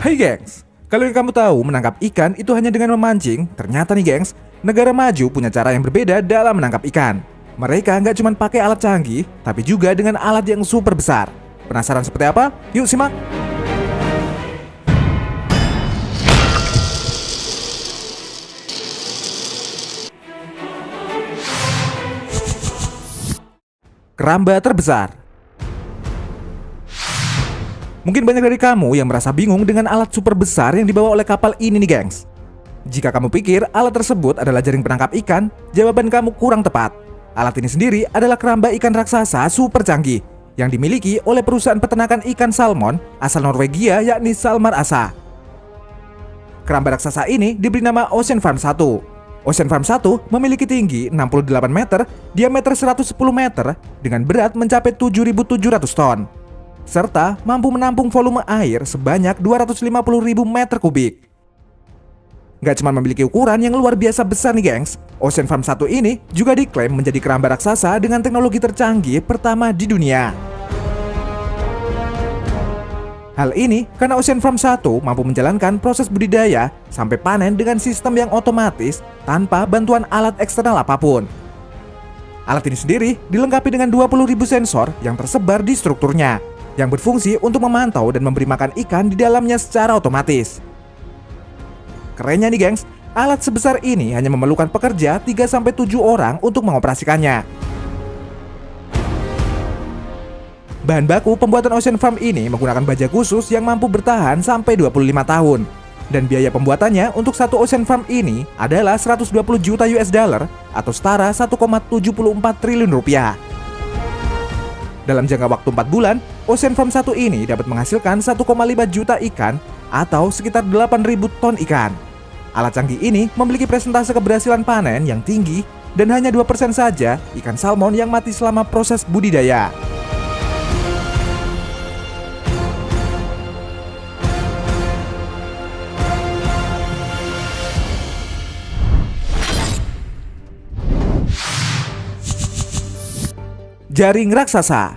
Hai gengs, kalau yang kamu tahu menangkap ikan itu hanya dengan memancing, ternyata nih gengs, negara maju punya cara yang berbeda dalam menangkap ikan. Mereka nggak cuma pakai alat canggih, tapi juga dengan alat yang super besar. Penasaran seperti apa? Yuk simak! Keramba terbesar. Mungkin banyak dari kamu yang merasa bingung dengan alat super besar yang dibawa oleh kapal ini nih gengs. Jika kamu pikir alat tersebut adalah jaring penangkap ikan, jawaban kamu kurang tepat. Alat ini sendiri adalah keramba ikan raksasa super canggih yang dimiliki oleh perusahaan peternakan ikan salmon asal Norwegia yakni SalMar ASA. Keramba raksasa ini diberi nama Ocean Farm 1. Ocean Farm 1 memiliki tinggi 68 meter, diameter 110 meter, dengan berat mencapai 7.700 ton. Serta mampu menampung volume air sebanyak 250.000 meter kubik. Gak cuma memiliki ukuran yang luar biasa besar nih gengs, Ocean Farm 1 ini juga diklaim menjadi keramba raksasa dengan teknologi tercanggih pertama di dunia. Hal ini karena Ocean Farm 1 mampu menjalankan proses budidaya sampai panen dengan sistem yang otomatis tanpa bantuan alat eksternal apapun. Alat ini sendiri dilengkapi dengan 20.000 sensor yang tersebar di strukturnya, yang berfungsi untuk memantau dan memberi makan ikan di dalamnya secara otomatis. Kerennya nih gengs, alat sebesar ini hanya memerlukan pekerja 3-7 orang untuk mengoperasikannya. Bahan baku pembuatan Ocean Farm ini menggunakan baja khusus yang mampu bertahan sampai 25 tahun. Dan biaya pembuatannya untuk satu Ocean Farm ini adalah 120 juta US dollar atau setara 1,74 triliun rupiah. Dalam jangka waktu 4 bulan, Ocean Farm 1 ini dapat menghasilkan 1,5 juta ikan atau sekitar 8.000 ton ikan. Alat canggih ini memiliki presentase keberhasilan panen yang tinggi dan hanya 2% saja ikan salmon yang mati selama proses budidaya. Jaring raksasa.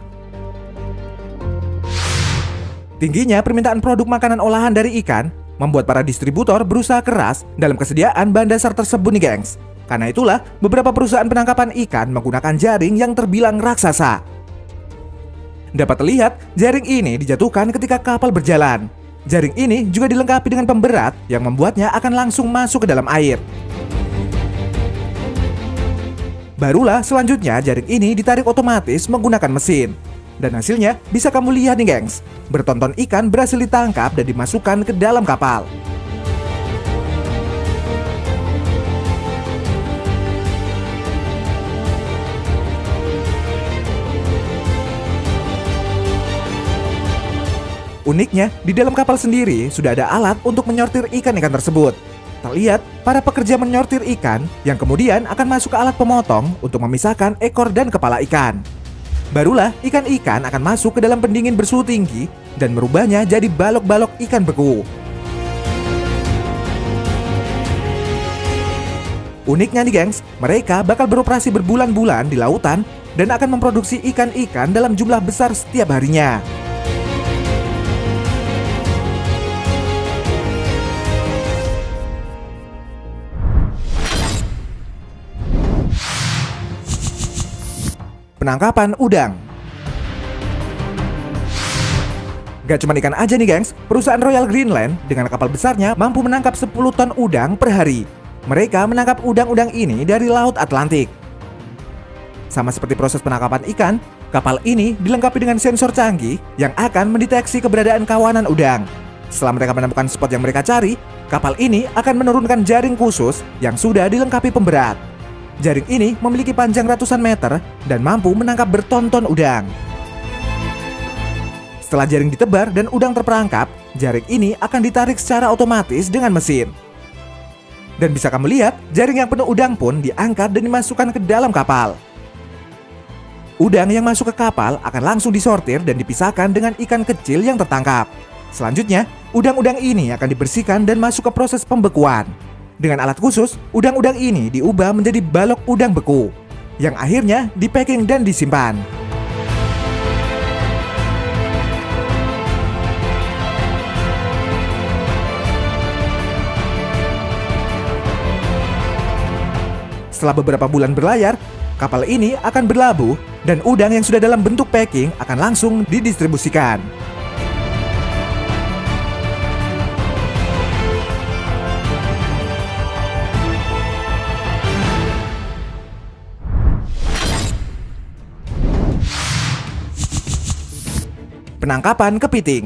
Tingginya permintaan produk makanan olahan dari ikan membuat para distributor berusaha keras dalam kesediaan bahan dasar tersebut nih gengs. Karena itulah beberapa perusahaan penangkapan ikan menggunakan jaring yang terbilang raksasa. Dapat terlihat jaring ini dijatuhkan ketika kapal berjalan. Jaring ini juga dilengkapi dengan pemberat yang membuatnya akan langsung masuk ke dalam air. Barulah selanjutnya jaring ini ditarik otomatis menggunakan mesin. Dan hasilnya bisa kamu lihat nih gengs, bertonton ikan berhasil ditangkap dan dimasukkan ke dalam kapal. Uniknya, di dalam kapal sendiri sudah ada alat untuk menyortir ikan-ikan tersebut. Terlihat para pekerja menyortir ikan yang kemudian akan masuk ke alat pemotong untuk memisahkan ekor dan kepala ikan. Barulah ikan-ikan akan masuk ke dalam pendingin bersuhu tinggi dan merubahnya jadi balok-balok ikan beku. Uniknya nih gengs, mereka bakal beroperasi berbulan-bulan di lautan dan akan memproduksi ikan-ikan dalam jumlah besar setiap harinya. Penangkapan udang. Gak cuma ikan aja nih gengs, perusahaan Royal Greenland dengan kapal besarnya mampu menangkap 10 ton udang per hari. Mereka menangkap udang-udang ini dari Laut Atlantik. Sama seperti proses penangkapan ikan, kapal ini dilengkapi dengan sensor canggih yang akan mendeteksi keberadaan kawanan udang. Setelah mereka menemukan spot yang mereka cari, kapal ini akan menurunkan jaring khusus yang sudah dilengkapi pemberat. Jaring ini memiliki panjang ratusan meter dan mampu menangkap bertonton udang. Setelah jaring ditebar dan udang terperangkap, jaring ini akan ditarik secara otomatis dengan mesin. Dan bisa kamu lihat, jaring yang penuh udang pun diangkat dan dimasukkan ke dalam kapal. Udang yang masuk ke kapal akan langsung disortir dan dipisahkan dengan ikan kecil yang tertangkap. Selanjutnya, udang-udang ini akan dibersihkan dan masuk ke proses pembekuan. Dengan alat khusus, udang-udang ini diubah menjadi balok udang beku, yang akhirnya dipacking dan disimpan. Setelah beberapa bulan berlayar, kapal ini akan berlabuh dan udang yang sudah dalam bentuk packing akan langsung didistribusikan. Penangkapan kepiting.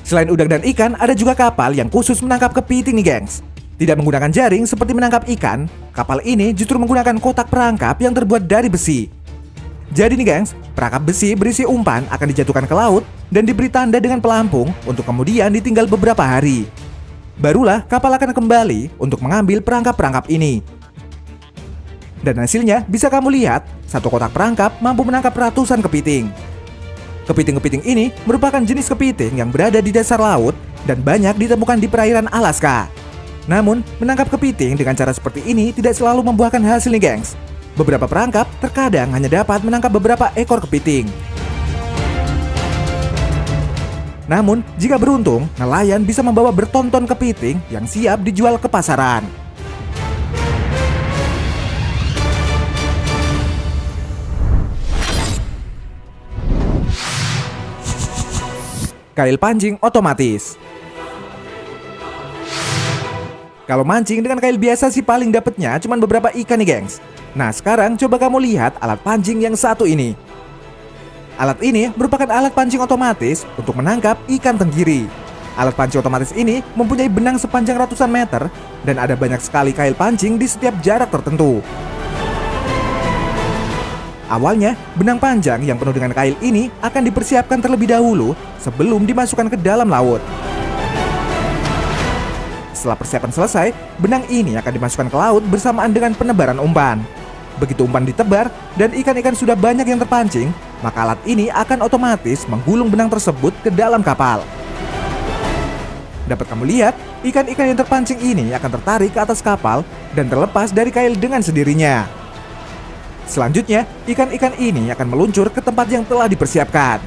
Selain udang dan ikan, ada juga kapal yang khusus menangkap kepiting nih gengs. Tidak menggunakan jaring seperti menangkap ikan, kapal ini justru menggunakan kotak perangkap yang terbuat dari besi. Jadi nih gengs, perangkap besi berisi umpan akan dijatuhkan ke laut dan diberi tanda dengan pelampung untuk kemudian ditinggal beberapa hari. Barulah kapal akan kembali untuk mengambil perangkap-perangkap ini. Dan hasilnya bisa kamu lihat, satu kotak perangkap mampu menangkap ratusan kepiting. Kepiting-kepiting ini merupakan jenis kepiting yang berada di dasar laut dan banyak ditemukan di perairan Alaska. Namun, menangkap kepiting dengan cara seperti ini tidak selalu membuahkan hasil nih gengs. Beberapa perangkap terkadang hanya dapat menangkap beberapa ekor kepiting. Namun, jika beruntung, nelayan bisa membawa bertonton kepiting yang siap dijual ke pasaran. Kail pancing otomatis. Kalau mancing dengan kail biasa sih paling dapatnya cuma beberapa ikan nih gengs. Nah sekarang coba kamu lihat alat pancing yang satu ini. Alat ini merupakan alat pancing otomatis untuk menangkap ikan tenggiri. Alat pancing otomatis ini mempunyai benang sepanjang ratusan meter dan ada banyak sekali kail pancing di setiap jarak tertentu. Awalnya, benang panjang yang penuh dengan kail ini akan dipersiapkan terlebih dahulu sebelum dimasukkan ke dalam laut. Setelah persiapan selesai, benang ini akan dimasukkan ke laut bersamaan dengan penebaran umpan. Begitu umpan ditebar dan ikan-ikan sudah banyak yang terpancing, maka alat ini akan otomatis menggulung benang tersebut ke dalam kapal. Dapat kamu lihat, ikan-ikan yang terpancing ini akan tertarik ke atas kapal dan terlepas dari kail dengan sendirinya. Selanjutnya, ikan-ikan ini akan meluncur ke tempat yang telah dipersiapkan.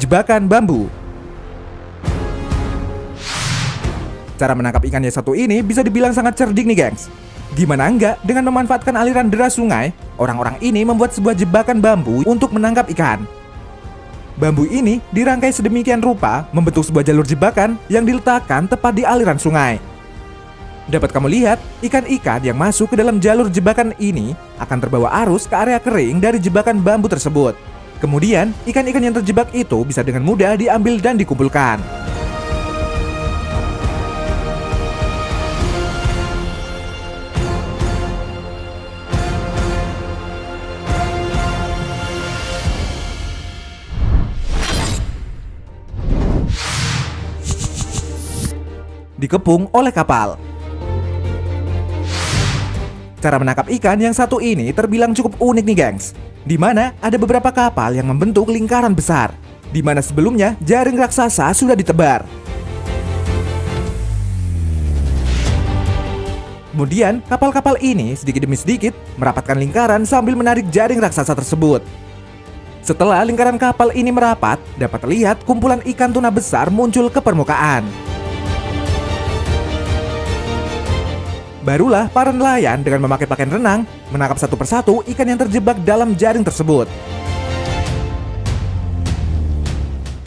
Jebakan bambu. Cara menangkap ikan yang satu ini bisa dibilang sangat cerdik nih gengs. Gimana enggak, dengan memanfaatkan aliran deras sungai, orang-orang ini membuat sebuah jebakan bambu untuk menangkap ikan. Bambu ini dirangkai sedemikian rupa membentuk sebuah jalur jebakan yang diletakkan tepat di aliran sungai. Dapat kamu lihat, ikan-ikan yang masuk ke dalam jalur jebakan ini akan terbawa arus ke area kering dari jebakan bambu tersebut. Kemudian, ikan-ikan yang terjebak itu bisa dengan mudah diambil dan dikumpulkan. Dikepung oleh kapal. Cara menangkap ikan yang satu ini terbilang cukup unik nih gengs, di mana ada beberapa kapal yang membentuk lingkaran besar, di mana sebelumnya jaring raksasa sudah ditebar. Kemudian kapal-kapal ini sedikit demi sedikit merapatkan lingkaran sambil menarik jaring raksasa tersebut. Setelah lingkaran kapal ini merapat, dapat terlihat kumpulan ikan tuna besar muncul ke permukaan. Barulah para nelayan dengan memakai pakaian renang menangkap satu persatu ikan yang terjebak dalam jaring tersebut.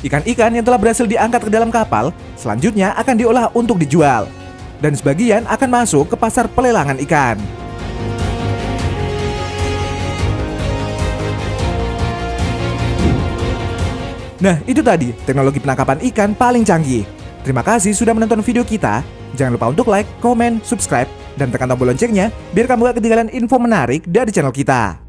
Ikan-ikan yang telah berhasil diangkat ke dalam kapal selanjutnya akan diolah untuk dijual, dan sebagian akan masuk ke pasar pelelangan ikan. Nah, itu tadi teknologi penangkapan ikan paling canggih. Terima kasih sudah menonton video kita. Jangan lupa untuk like, komen, subscribe, dan tekan tombol loncengnya biar kamu gak ketinggalan info menarik dari channel kita.